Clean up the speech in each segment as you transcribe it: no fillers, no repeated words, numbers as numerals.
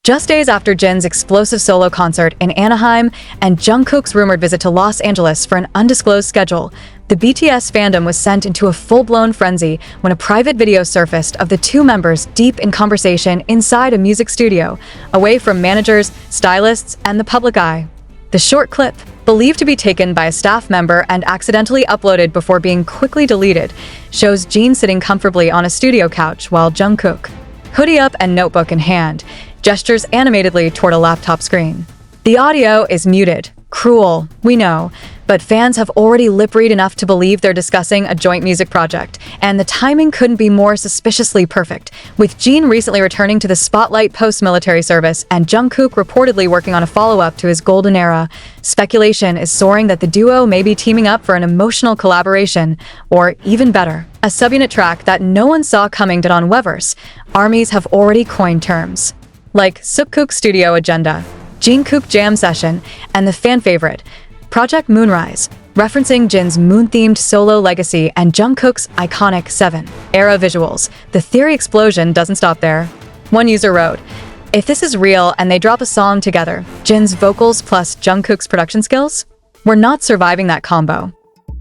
Just days after Jin's explosive solo concert in Anaheim and Jungkook's rumored visit to Los Angeles for an undisclosed schedule, the BTS fandom was sent into a full-blown frenzy when a private video surfaced of the two members deep in conversation inside a music studio, away from managers, stylists, and the public eye. The short clip, believed to be taken by a staff member and accidentally uploaded before being quickly deleted, shows Jin sitting comfortably on a studio couch while Jungkook, hoodie up and notebook in hand, gestures animatedly toward a laptop screen. The audio is muted. Cruel, we know, but fans have already lip-read enough to believe they're discussing a joint music project, and the timing couldn't be more suspiciously perfect, with Jin recently returning to the spotlight post-military service and Jungkook reportedly working on a follow-up to his golden era. Speculation is soaring that the duo may be teaming up for an emotional collaboration, or even better, a subunit track that no one saw coming. On Weverse, armies have already coined terms like Seokjin Studio Agenda, Jungkook Jam Session, and the fan favorite, Project Moonrise, referencing Jin's moon-themed solo legacy and Jungkook's iconic 7-era visuals. The theory explosion doesn't stop there. One user wrote, "If this is real and they drop a song together, Jin's vocals plus Jungkook's production skills? We're not surviving that combo."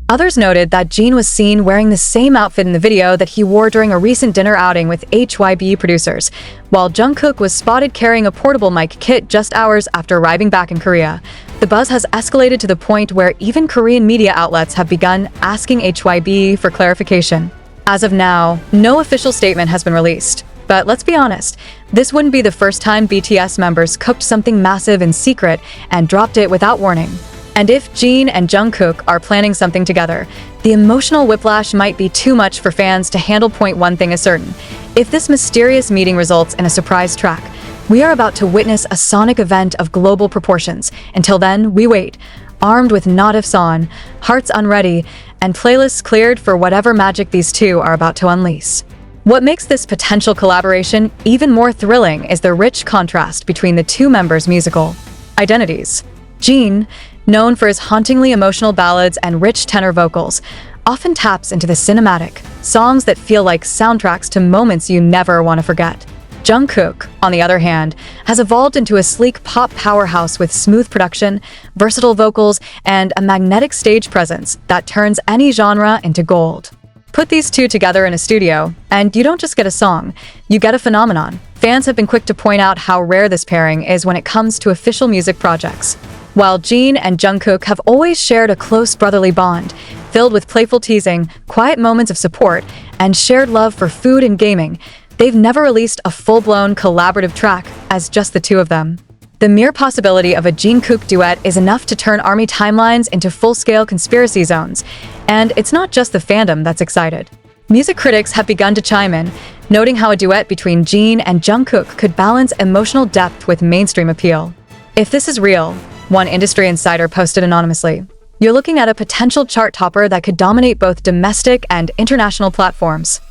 Others noted that Jin was seen wearing the same outfit in the video that he wore during a recent dinner outing with HYB producers, while Jungkook was spotted carrying a portable mic kit just hours after arriving back in Korea. The buzz has escalated to the point where even Korean media outlets have begun asking HYB for clarification. As of now, no official statement has been released. But let's be honest, this wouldn't be the first time BTS members cooked something massive in secret and dropped it without warning. And if Jin and Jungkook are planning something together, the emotional whiplash might be too much for fans to handle. One thing is certain: if this mysterious meeting results in a surprise track, we are about to witness a sonic event of global proportions. Until then, we wait, armed with not ifs on, hearts unready, and playlists cleared for whatever magic these two are about to unleash. What makes this potential collaboration even more thrilling is the rich contrast between the two members' musical identities. Jin, known for his hauntingly emotional ballads and rich tenor vocals, often taps into the cinematic songs that feel like soundtracks to moments you never want to forget. Jungkook, on the other hand, has evolved into a sleek pop powerhouse with smooth production, versatile vocals, and a magnetic stage presence that turns any genre into gold. Put these two together in a studio, and you don't just get a song, you get a phenomenon. Fans have been quick to point out how rare this pairing is when it comes to official music projects. While Jin and Jungkook have always shared a close brotherly bond, filled with playful teasing, quiet moments of support, and shared love for food and gaming, they've never released a full-blown collaborative track as just the two of them. The mere possibility of a Jungkook duet is enough to turn ARMY timelines into full-scale conspiracy zones, and it's not just the fandom that's excited. Music critics have begun to chime in, noting how a duet between Jin and Jungkook could balance emotional depth with mainstream appeal. If this is real, one industry insider posted anonymously, you're looking at a potential chart topper that could dominate both domestic and international platforms.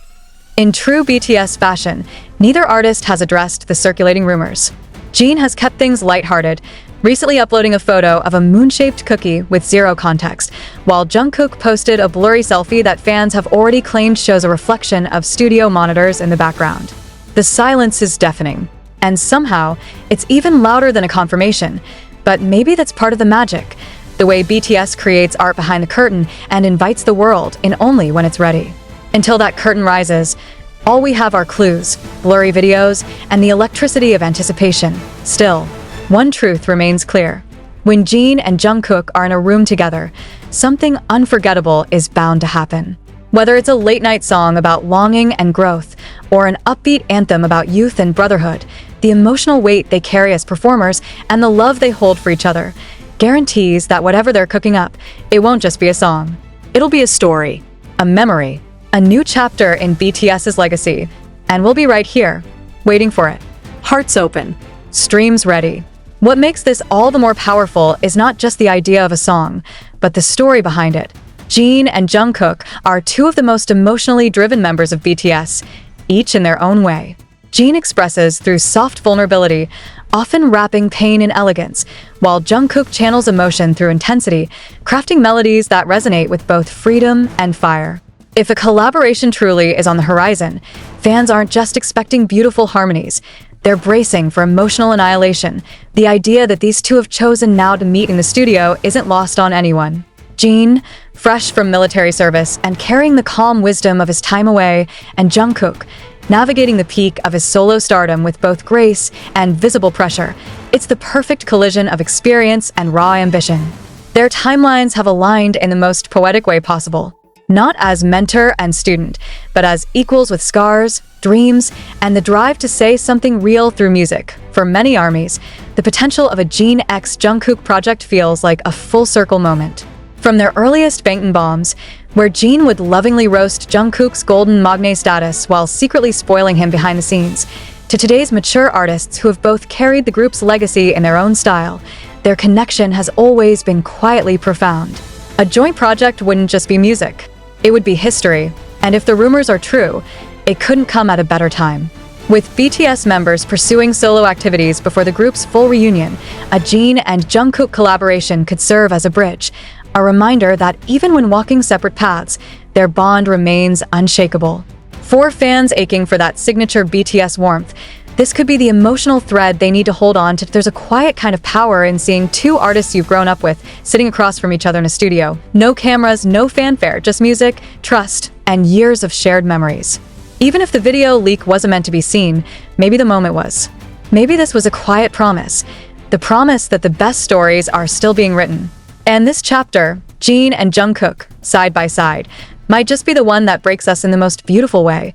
In true BTS fashion, neither artist has addressed the circulating rumors. Jin has kept things lighthearted, recently uploading a photo of a moon-shaped cookie with zero context, while Jungkook posted a blurry selfie that fans have already claimed shows a reflection of studio monitors in the background. The silence is deafening, and somehow, it's even louder than a confirmation. But maybe that's part of the magic, the way BTS creates art behind the curtain and invites the world in only when it's ready. Until that curtain rises, all we have are clues, blurry videos, and the electricity of anticipation. Still, one truth remains clear. When Jin and Jungkook are in a room together, something unforgettable is bound to happen. Whether it's a late-night song about longing and growth, or an upbeat anthem about youth and brotherhood, the emotional weight they carry as performers and the love they hold for each other guarantees that whatever they're cooking up, it won't just be a song. It'll be a story, a memory, a new chapter in BTS's legacy, and we'll be right here, waiting for it. Hearts open, streams ready. What makes this all the more powerful is not just the idea of a song, but the story behind it. Jin and Jungkook are two of the most emotionally driven members of BTS, each in their own way. Jin expresses through soft vulnerability, often wrapping pain in elegance, while Jungkook channels emotion through intensity, crafting melodies that resonate with both freedom and fire. If a collaboration truly is on the horizon, fans aren't just expecting beautiful harmonies, They're bracing for emotional annihilation. The idea that these two have chosen now to meet in the studio isn't lost on anyone. Jin, fresh from military service and carrying the calm wisdom of his time away, and Jungkook, navigating the peak of his solo stardom with both grace and visible pressure. It's the perfect collision of experience and raw ambition. Their timelines have aligned in the most poetic way possible. Not as mentor and student, but as equals with scars, dreams, and the drive to say something real through music. For many armies, the potential of a Jin x Jungkook project feels like a full-circle moment. From their earliest Bangtan bombs, where Jin would lovingly roast Jungkook's golden magne status while secretly spoiling him behind the scenes, to today's mature artists who have both carried the group's legacy in their own style, their connection has always been quietly profound. A joint project wouldn't just be music. It would be history, and if the rumors are true, it couldn't come at a better time. With BTS members pursuing solo activities before the group's full reunion, a Jin and Jungkook collaboration could serve as a bridge, a reminder that even when walking separate paths, their bond remains unshakable. For fans aching for that signature BTS warmth, this could be the emotional thread they need to hold on to. There's a quiet kind of power in seeing two artists you've grown up with sitting across from each other in a studio. No cameras, no fanfare, just music, trust, and years of shared memories. Even if the video leak wasn't meant to be seen, maybe the moment was. Maybe this was a quiet promise, the promise that the best stories are still being written. And this chapter, Jin and Jungkook, side by side, might just be the one that breaks us in the most beautiful way.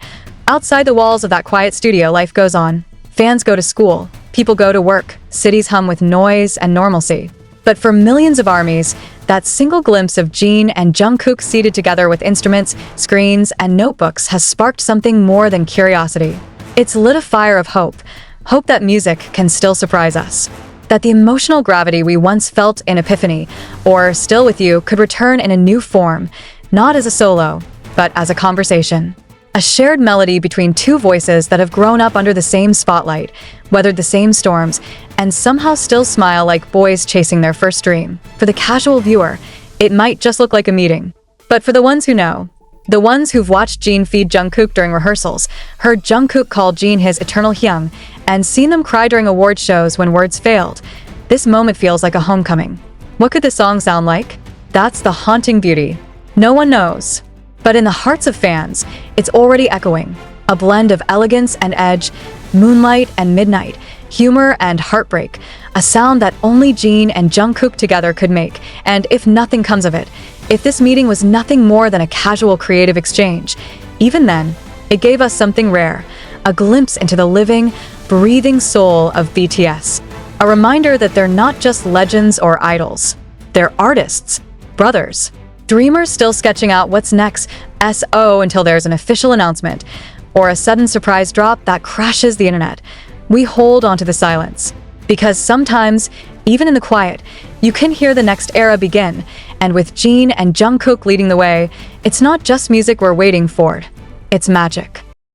Outside the walls of that quiet studio, life goes on. Fans go to school, people go to work, cities hum with noise and normalcy. But for millions of armies, that single glimpse of Jin and Jungkook seated together with instruments, screens, and notebooks has sparked something more than curiosity. It's lit a fire of hope, hope that music can still surprise us. That the emotional gravity we once felt in Epiphany, or Still With You, could return in a new form, not as a solo, but as a conversation. A shared melody between two voices that have grown up under the same spotlight, weathered the same storms, and somehow still smile like boys chasing their first dream. For the casual viewer, it might just look like a meeting. But for the ones who know, the ones who've watched Jin feed Jungkook during rehearsals, heard Jungkook call Jin his eternal hyung, and seen them cry during award shows when words failed, this moment feels like a homecoming. What could the song sound like? That's the haunting beauty. No one knows. But in the hearts of fans, it's already echoing. A blend of elegance and edge, moonlight and midnight, humor and heartbreak, a sound that only Jin and Jungkook together could make. And if nothing comes of it, if this meeting was nothing more than a casual creative exchange, even then, it gave us something rare, a glimpse into the living, breathing soul of BTS. A reminder that they're not just legends or idols. They're artists, brothers, dreamers still sketching out what's next, until there's an official announcement, or a sudden surprise drop that crashes the internet. We hold onto the silence, because sometimes, even in the quiet, you can hear the next era begin, and with Jin and Jungkook leading the way, it's not just music we're waiting for, it's magic.